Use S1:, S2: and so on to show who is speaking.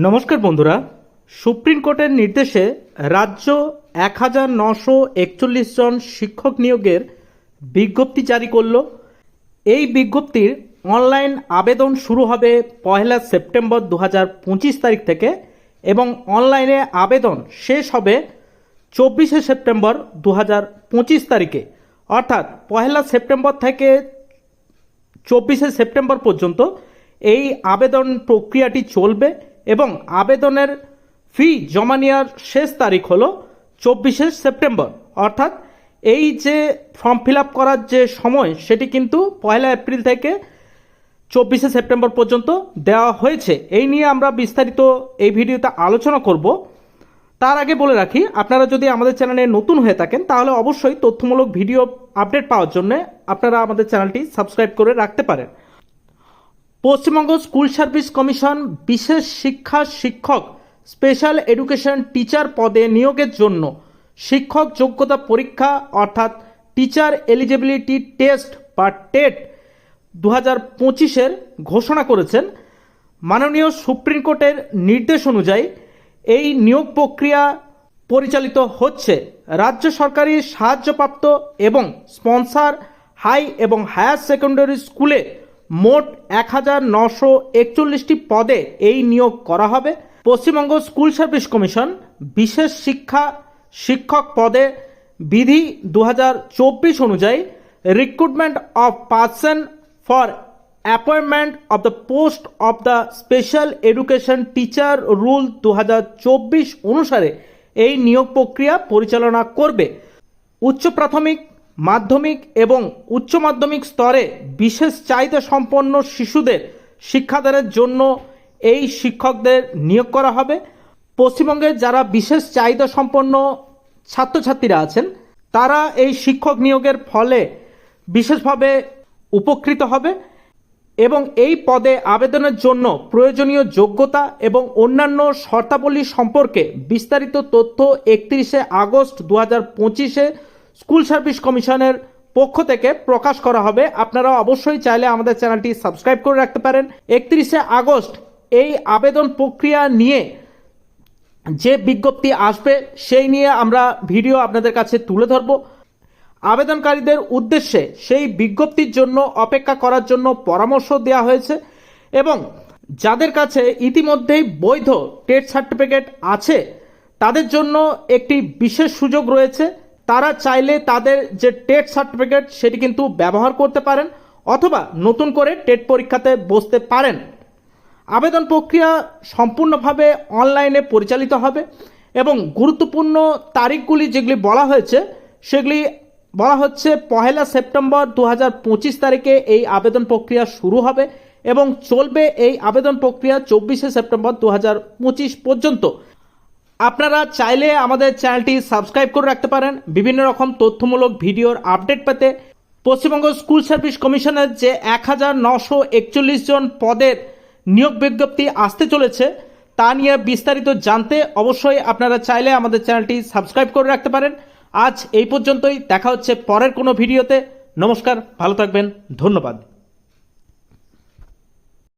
S1: নমস্কার বন্ধুরা, সুপ্রিম কোর্টের নির্দেশে রাজ্য 1941 জন শিক্ষক নিয়োগের বিজ্ঞপ্তি জারি করল। এই বিজ্ঞপ্তির অনলাইন আবেদন শুরু হবে 1 সেপ্টেম্বর 2025 তারিখ থেকে এবং অনলাইনে আবেদন শেষ হবে 24 সেপ্টেম্বর 2025 তারিখে। অর্থাৎ 1 সেপ্টেম্বর থেকে 24 সেপ্টেম্বর পর্যন্ত এই আবেদন প্রক্রিয়াটি চলবে এবং আবেদনের ফি জমা নেওয়ার শেষ তারিখ হলো 24 সেপ্টেম্বর। অর্থাৎ এই যে ফর্ম ফিল আপ করার যে সময় সেটি কিন্তু 1 এপ্রিল থেকে 24 সেপ্টেম্বর পর্যন্ত দেওয়া হয়েছে। এই নিয়ে আমরা বিস্তারিত এই ভিডিওতে আলোচনা করব। তার আগে বলে রাখি, আপনারা যদি আমাদের চ্যানেলে নতুন হয়ে থাকেন তাহলে অবশ্যই তথ্যমূলক ভিডিও আপডেট পাওয়ার জন্য আপনারা আমাদের চ্যানেলটি সাবস্ক্রাইব করে রাখতে পারেন। পশ্চিমবঙ্গ স্কুল সার্ভিস কমিশন বিশেষ শিক্ষা শিক্ষক স্পেশাল এডুকেশন টিচার পদে নিয়োগের জন্য শিক্ষক যোগ্যতা পরীক্ষা অর্থাৎ টিচার এলিজিবিলিটি টেস্ট বা টেট 2025 ঘোষণা করেছেন। মাননীয় সুপ্রিম কোর্টের নির্দেশ অনুযায়ী এই নিয়োগ প্রক্রিয়া পরিচালিত হচ্ছে। রাজ্য সরকারি সাহায্যপ্রাপ্ত এবং স্পন্সর হাই এবং হায়ার সেকেন্ডারি স্কুলে মোট 1941টি পদে এই নিয়োগ করা হবে। পশ্চিমবঙ্গ স্কুল সার্ভিস কমিশন বিশেষ শিক্ষা শিক্ষক পদে বিধি 2024 অনুযায়ী recruitment of person for appointment of the post of the special education teacher rule 2024 অনুসারে এই নিয়োগ প্রক্রিয়া পরিচালনা করবে। উচ্চ প্রাথমিক, মাধ্যমিক এবং উচ্চ মাধ্যমিক স্তরে বিশেষ চাহিদা সম্পন্ন শিশুদের শিক্ষাদানের জন্য এই শিক্ষকদের নিয়োগ করা হবে। পশ্চিমবঙ্গের যারা বিশেষ চাহিদা সম্পন্ন ছাত্রছাত্রীরা আছেন তারা এই শিক্ষক নিয়োগের ফলে বিশেষভাবে উপকৃত হবে এবং এই পদে আবেদনের জন্য প্রয়োজনীয় যোগ্যতা এবং অন্যান্য শর্তাবলী সম্পর্কে বিস্তারিত তথ্য 31 আগস্ট 2025 স্কুল সার্ভিস কমিশনের পক্ষ থেকে প্রকাশ করা হবে। আপনারা অবশ্যই চাইলে আমাদের চ্যানেলটি সাবস্ক্রাইব করে রাখতে পারেন। 31 আগস্ট এই আবেদন প্রক্রিয়া নিয়ে যে বিজ্ঞপ্তি আসবে সেই নিয়ে আমরা ভিডিও আপনাদের কাছে তুলে ধরব। আবেদনকারীদের উদ্দেশ্যে সেই বিজ্ঞপ্তির জন্য অপেক্ষা করার জন্য পরামর্শ দেওয়া হয়েছে এবং যাদের কাছে ইতিমধ্যেই বৈধ টেট সার্টিফিকেট আছে তাদের জন্য একটি বিশেষ সুযোগ রয়েছে। তারা চাইলে তাদের যে টেট সার্টিফিকেট সেটি কিন্তু ব্যবহার করতে পারেন অথবা নতুন করে টেট পরীক্ষাতে বসতে পারেন। আবেদন প্রক্রিয়া সম্পূর্ণভাবে অনলাইনে পরিচালিত হবে এবং গুরুত্বপূর্ণ তারিখগুলি যেগুলি বলা হয়েছে সেগুলি বলা হচ্ছে 1 সেপ্টেম্বর 2025 তারিখে এই আবেদন প্রক্রিয়া শুরু হবে এবং চলবে এই আবেদন প্রক্রিয়া 24 সেপ্টেম্বর 2025 পর্যন্ত। আপনারা চাইলে আমাদের চ্যানেলটি সাবস্ক্রাইব করে রাখতে পারেন বিভিন্ন রকম তথ্যমূলক ভিডিওর আপডেট পেতে। পশ্চিমবঙ্গ স্কুল সার্ভিস কমিশনের যে 1941 জন পদের নিয়োগ বিজ্ঞপ্তি আসতে চলেছে তা নিয়ে বিস্তারিত জানতে অবশ্যই আপনারা চাইলে আমাদের চ্যানেলটি সাবস্ক্রাইব করে রাখতে পারেন। আজ এই পর্যন্তই, দেখা হচ্ছে পরের কোনো ভিডিওতে। নমস্কার, ভালো থাকবেন, ধন্যবাদ।